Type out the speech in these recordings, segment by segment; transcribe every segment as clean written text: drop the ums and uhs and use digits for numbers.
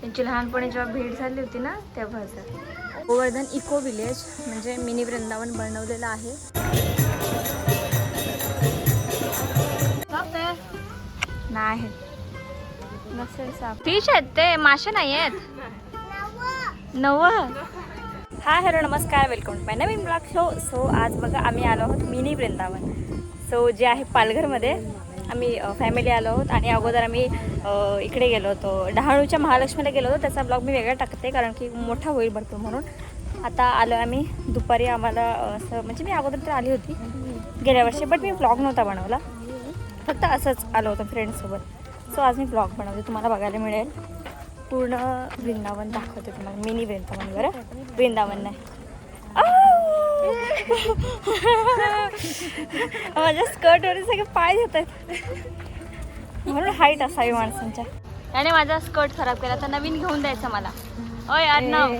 त्यांची लहानपणी जेव्हा भेट झाली होती ना तेव्हाच. गोवर्धन इको विलेज म्हणजे मिनी वृंदावन बनवलेलं आहे. नाही नसेल साप. फिश आहेत ते, मासे नाही आहेत. हाय हॅलो नमस्कार, वेलकम टू माय नवीन ब्लॉग शो. सो आज बघा आम्ही आलो आहोत मिनी वृंदावन. सो जे आहे पालघरमध्ये. आम्ही फॅमिली आलो आहोत आणि अगोदर आम्ही इकडे गेलो होतो, डहाणूच्या महालक्ष्मीला गेलो होतो. त्याचा ब्लॉग मी वेगळा टाकते कारण की मोठा होईल भरपूर म्हणून. आता आलो आम्ही दुपारी. आम्हाला असं म्हणजे मी अगोदर तर आली होती गेल्या वर्षी, बट मी ब्लॉग नव्हता बनवला, फक्त असंच आलो होतं फ्रेंड्ससोबत. सो आज मी ब्लॉग बनवते, तुम्हाला बघायला मिळेल. पूर्ण वृंदावन दाखवते तुम्हाला, मिनी वृंदावन. बरं वृंदावन नाही. माझ्या स्कर्टवर सगळे पाय देत आहेत म्हणून हाईट असावी माणसांच्या. त्याने माझा स्कर्ट खराब केला, तर नवीन घेऊन द्यायचा मला. ओय अर्णव,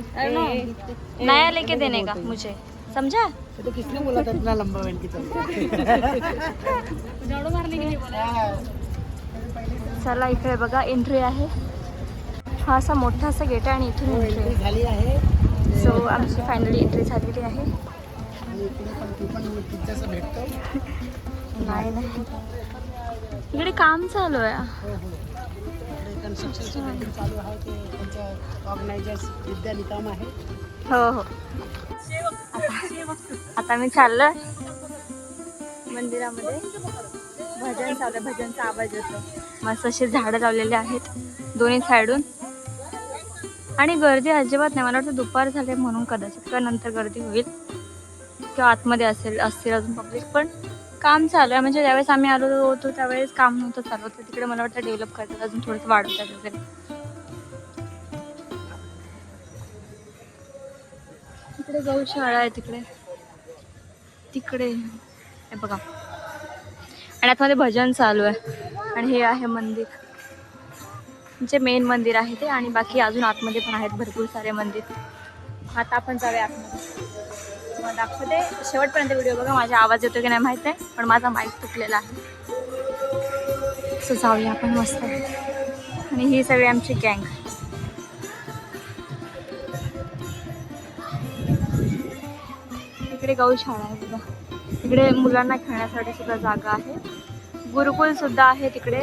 नया लेके देने का मुझे, समझा? तो किसने बोला था इतना लंबा पहन के चलता? चला इकडे बघा एंट्री आहे. हा असा मोठा असा गेट आहे आणि इथून एंट्री झाली आहे. सो आमची फायनली एंट्री झालेली आहे. भेटतो नाही नाही, इकडे काम चालू आहे. कन्स्ट्रक्शन चालू आहे ते त्यांच्या ऑर्गनायझर्स विद्या निकाम आहे. हो हो. आता मी चाललोय मंदिरामध्ये. भजन चालू आहे, भजनचा आवाज येतो. मस्त असे झाडं लावलेले आहेत दोन्ही साईडून आणि गर्दी अजिबात नाही. मला वाटतं दुपार झाले म्हणून कदाचित, किंवा नंतर गर्दी होईल किंवा आतमध्ये असतील अजून पब्लिक. पण काम चालू आहे, म्हणजे ज्यावेळेस आम्ही आलो होतो त्यावेळेस काम नव्हतं चालू होतं. तिकडे मला वाटतं डेव्हलप करतात, अजून थोडंसं वाढवतात वगैरे. तिकडे गौशाळा आहे, तिकडे तिकडे हे बघा. आणि आतमध्ये भजन चालू आहे. आणि हे आहे मंदिर, जे मेन मंदिर आहे ते. आणि बाकी अजून आतमध्ये पण आहेत भरपूर सारे मंदिर. आता आपण जाऊया आतमध्ये, मग दाखवते शेवटपर्यंत व्हिडिओ बघा. माझा आवाज येतो की नाही माहीत नाही, पण माझा माईक तुटलेला आहे. सो जाऊया आपण मस्त. आणि ही सगळी आमची गँग. इकडे गौशाळा आहे बघा. इकडे मुलांना खेळण्यासाठी सुद्धा जागा आहे. गुरुकुल सुद्धा आहे तिकडे.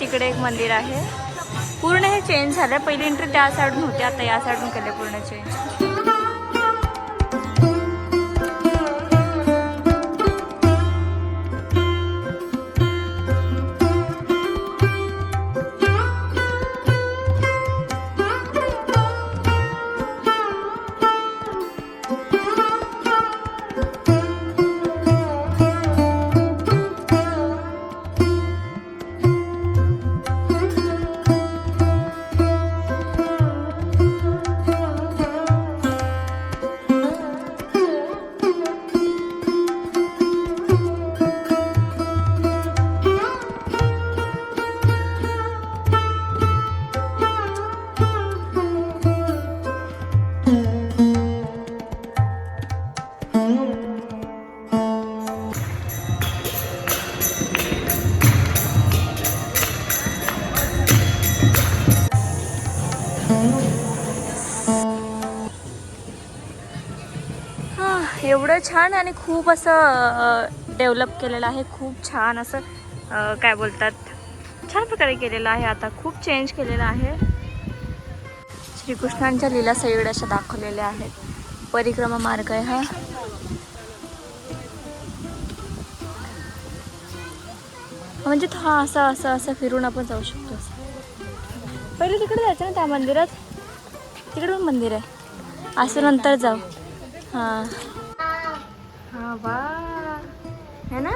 तिकडे एक मंदिर आहे. पूर्ण हे चेंज झालं. पहिली एंट्री त्या साईडून होती, आता या साईडून केले पूर्ण चेंज. एवढं छान आणि खूप असं डेव्हलप केलेलं आहे. खूप छान असं काय बोलतात, छान प्रकारे केलेलं आहे. आता खूप चेंज केलेलं आहे. श्रीकृष्णांच्या लीला सगळ्या अशा दाखवलेल्या आहेत. परिक्रमा मार्ग आहे हा. म्हणजे हा असं असं असं फिरून आपण जाऊ शकतो. पहिले तिकडे जायचं ना त्या मंदिरात, तिकडे पण मंदिर आहे. असं नंतर जाऊ. हां हां वा है ना.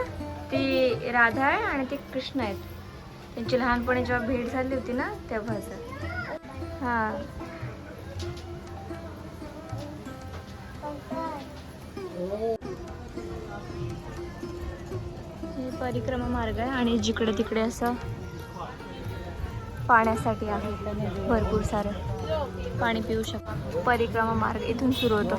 ती राधा आहे आणि ते कृष्ण आहेत. त्यांची लहानपणी जेव्हा भेट झाली होती ना तेव्हाच. हां हे परिक्रमा मार्ग आहे आणि जिकडे तिकडे असं पाण्यासाठी आहे भरपूर सारं. पाणी पिऊ शकतो. परिक्रमा मार्ग इथून सुरू होतो.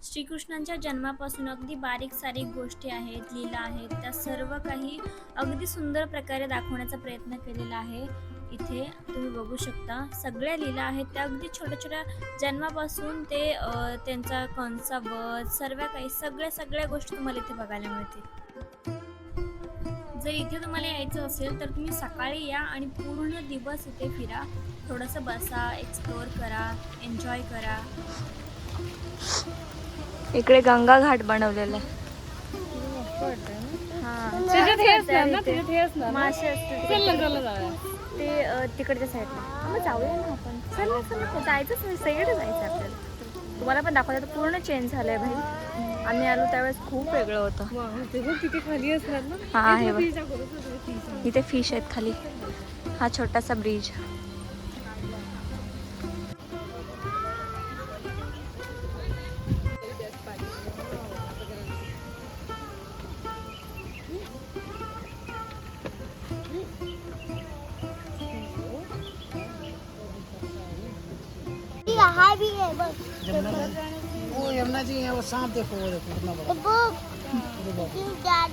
श्रीकृष्णांच्या जन्मापासून अगदी बारीक सारीक गोष्टी आहेत, लीला आहेत, त्या सर्व काही अगदी सुंदर प्रकारे दाखवण्याचा प्रयत्न केलेला आहे. इथे तुम्ही बघू शकता सगळ्या लीला आहेत त्या अगदी छोट्या छोट्या जन्मापासून ते त्यांचा कंचा वध सर्व काही सगळ्या गोष्टी तुम्हाला इथे बघायला मिळतील. जर इथे तुम्हाला यायचं असेल तर तुम्ही सकाळी या आणि पूर्ण दिवस इथे फिरा, थोडंसं बसा, एक्सप्लोअर करा, एन्जॉय करा. इकडे गंगा घाट बनवलेला आहे. मासे असते ते तिकडच्या साईडला. मग जाऊया ना आपण. चला जायचंच नाही, सगळीकडे जायचं आपल्याला. तुम्हाला पण दाखवायचं पूर्ण चेंज झालंय भाई. आम्ही आलो त्यावेळेस खूप वेगळं होतं. तिथे खाली असणार ना. हा आहे बघ, इथे फिश आहेत खाली. हा छोटासा ब्रिज. भी है बस। वो यमुना जी है, वो सांप देखो, वो देखो कितना बड़ा।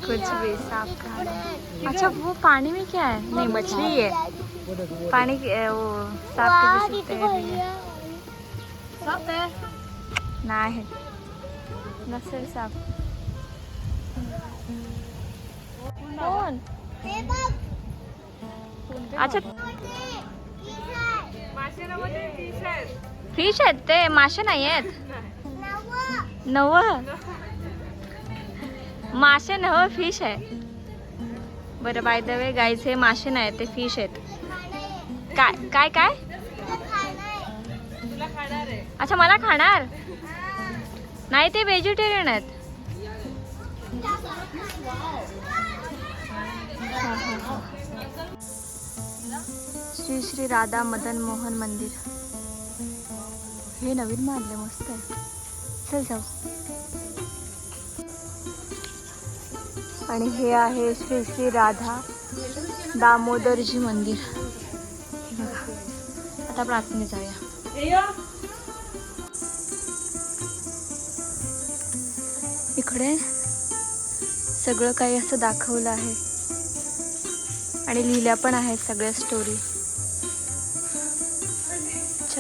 कुछ भी सांप का। अच्छा वो पानी में क्या है? नहीं मछली है वो देखो वो पानी वो सांप के जैसे सांप है। नाही नसेल सांप. कोण? अच्छा फिश आहेत ते, मासे नाही आहेत. नव मासे नव फिश आहे. बरं बाय द वे गाईज हे मासे नाही ते फिश आहेत. काय काय काय? अच्छा मला खाणार नाही, ते व्हेजिटेरियन आहेत. श्री श्री राधा मदन मोहन मंदिर हे नवीन बांधले, मस्त आहे. चल जाऊ. आणि हे आहे श्री श्री राधा दामोदरजी मंदिर. आता आपण आतमध्ये जाऊया. इकडे सगळं काही असं दाखवलं आहे आणि लिहिल्या पण आहेत सगळ्या स्टोरी.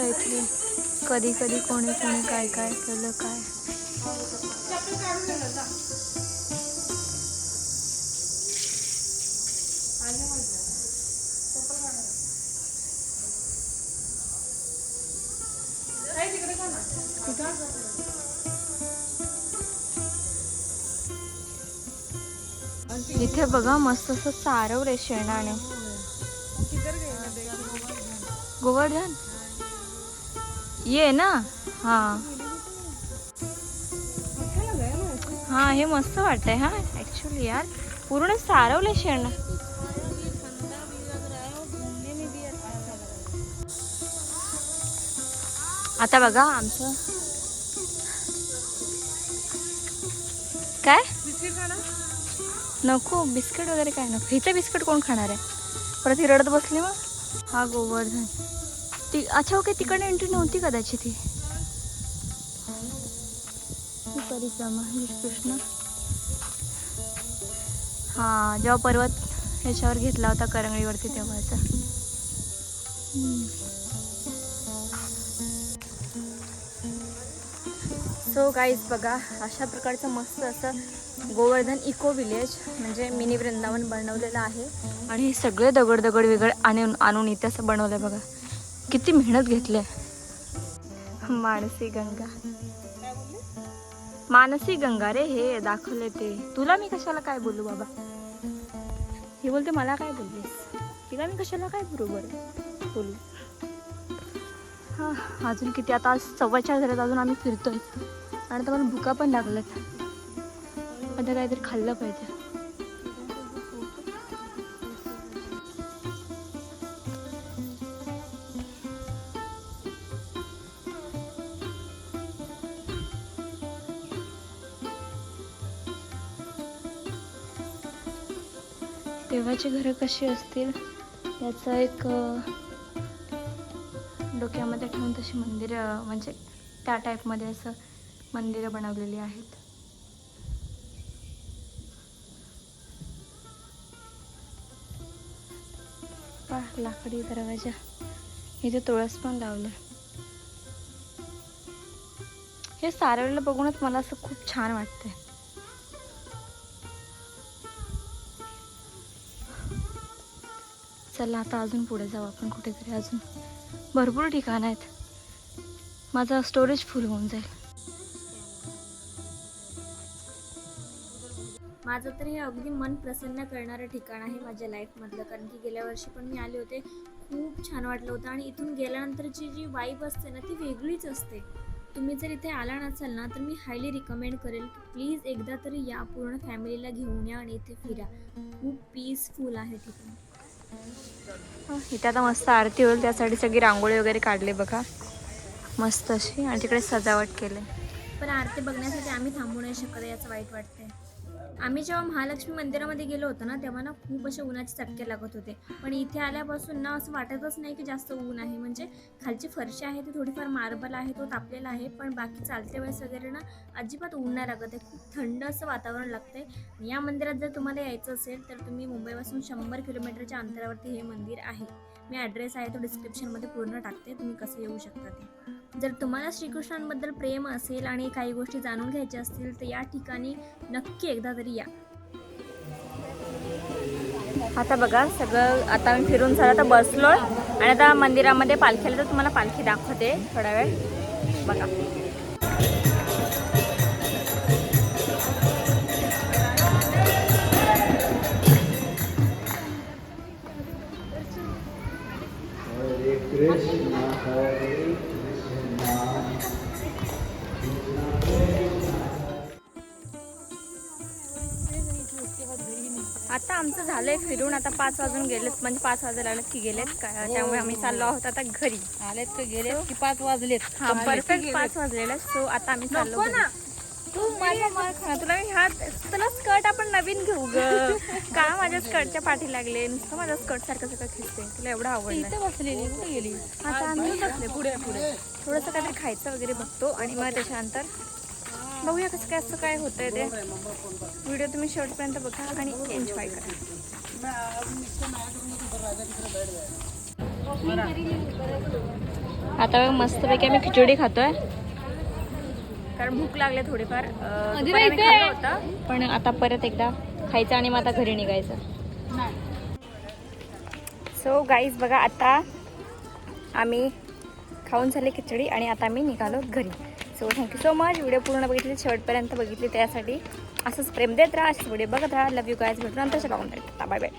इथले कधी कधी कोणी कोणी काय काय केलं काय. इथे बघा मस्त असं चारवलंय शेणाने. गोवर्धन ये ना. हाँ हाँ हे मस्त वाटतंय. हा ऍक्च्युली यार पूर्ण सारवलंय शेण. आता बघा आमचं काय नको बिस्किट वगैरे काय नको. हिचं बिस्किट कोण खाणार आहे? परत ही रडत बसली मग. हा गोवर्धन ती. अच्छा ओके तिकडे एंट्री नव्हती कदाचित ही परिक्रमा. कृष्ण हा जेव्हा पर्वत ह्याच्यावर घेतला होता करंगळीवरती तेव्हाचा. सो गाईज बघा अशा प्रकारचं मस्त असं गोवर्धन इको विलेज म्हणजे मिनी वृंदावन बनवलेलं आहे. आणि हे सगळे दगड दगड वेगळे आणून इथे असं बनवलंय बघा. किती मेहनत घेतली. मानसी गंगा, मानसी गंगा रे हे दाखवले ते. तुला मी कशाला काय बोलू बाबा. हे बोलते मला काय बोललीस, तिला मी कशाला काय बरोबर बोलू. हा अजून किती आता 4:15 झाल्यात अजून आम्ही फिरतोय. आणि तर मला भुका पण लागल्यात. आता काहीतरी खाल्लं पाहिजे. तेव्हाची घरं कशी असतील याचं एक डोक्यामध्ये ठेवून तशी मंदिर म्हणजे त्या टाईपमध्ये असं मंदिरं बनवलेली आहेत. लाकडी दरवाजा, इथे तुळस पण लावलं. हे सारवलेलं बघूनच मला असं खूप छान वाटतंय. चला आता अजून पुढे जाऊ आपण कुठेतरी. अजून भरपूर ठिकाण आहेत. माझं स्टोरेज फुल होऊन जाईल. माझं तर हे अगदी मन प्रसन्न करणारं ठिकाण आहे माझ्या लाईफमधलं. कारण की गेल्या वर्षी पण मी आले होते, खूप छान वाटलं होतं. आणि इथून गेल्यानंतरची जी वाईब असते ना ती वेगळीच असते. तुम्ही जर इथे आला नसाल ना तर मी हायली रिकमेंड करेल की प्लीज एकदा तरी या, पूर्ण फॅमिलीला घेऊन या आणि इथे फिरा. खूप पीसफुल आहे ठिकाण. इथे आता मस्त आरती होईल, त्यासाठी सगळी रांगोळी वगैरे काढली बघा मस्त अशी, आणि तिकडे सजावट केली. पण आरती बघण्यासाठी आम्ही थांबू नाही शकत, याचं वाईट वाटतंय. आम्ही जेव्हा महालक्ष्मी मंदिरामध्ये गेलो होतो ना तेव्हा ना खूप असे उन्हाचे चटके लागत होते. पण इथे आल्यापासून ना असं वाटतच नाही की जास्त ऊन आहे. म्हणजे खालची फरशी आहे ती थोडीफार मार्बल आहे, तो तापलेला आहे, पण बाकी चालते वेळेस वगैरे ना अजिबात ऊन नाही लागत आहे. खूप थंड असं वातावरण लागतंय. या मंदिरात जर तुम्हाला यायचं असेल तर तुम्ही मुंबईपासून 100 किलोमीटरच्या अंतरावरती हे मंदिर आहे. मी ॲड्रेस आहे तो डिस्क्रिप्शनमध्ये पूर्ण टाकते, तुम्ही कसं येऊ शकता ते. जर तुम्हाला श्रीकृष्णांबद्दल प्रेम असेल आणि काही गोष्टी जाणून घ्यायच्या असतील तर या ठिकाणी नक्की एकदा तरी या. आता बघा सगळं, आता मी फिरून झालं तर बसलोय आणि आता मंदिरामध्ये पालखीला तर तुम्हाला पालखी दाखवते थोडा वेळ बघा. आता आमचं झालंय फिरून, आता 5 वाजून गेलेत, म्हणजे 5 वाजायला लागलेत की गेलेत का, त्यामुळे आम्ही चाललो आहोत आता घरी. आलेत का गेलेत की 5 वाजलेत? हा परफेक्ट 5 वाजलेले. सो आता आम्ही चाललो घरी. तू माझा मार खा, तुला मी तुला स्कर्ट आपण नवीन घेऊ ग. का माझ्या स्कर्टच्या पाठी लागले, नुसतं माझ्या स्कर्ट सारखं सगळं खिचते, तुला एवढं आवडलं. बसलेली कुठे गेली? आता आम्ही बसले पुढे थोडंसं काहीतरी खायचं वगैरे बघतो आणि मग त्याच्यानंतर बघूया कसं असं काय होतंय ते. व्हिडिओ तुम्ही शेवटपर्यंत बघा आणि एन्जॉय करा. आता मस्तपैकी आम्ही खिचडी खातोय कारण भूक लागले थोडीफार. खाल्लं होतं पण आता परत एकदा खायचं आणि मग आता घरी निघायचं. सो गाईज बघा आता आम्ही खाऊन झाले खिचडी आणि आता आम्ही निघालो घरी. So thank you so much. Video पूर्ण बघितली, शेवटपर्यंत बघितली त्यासाठी असंच प्रेम देत राहा, असेच व्हिडिओ बघत राहा. लव यू गाईज. भेटू नंतर चला बाय बाय.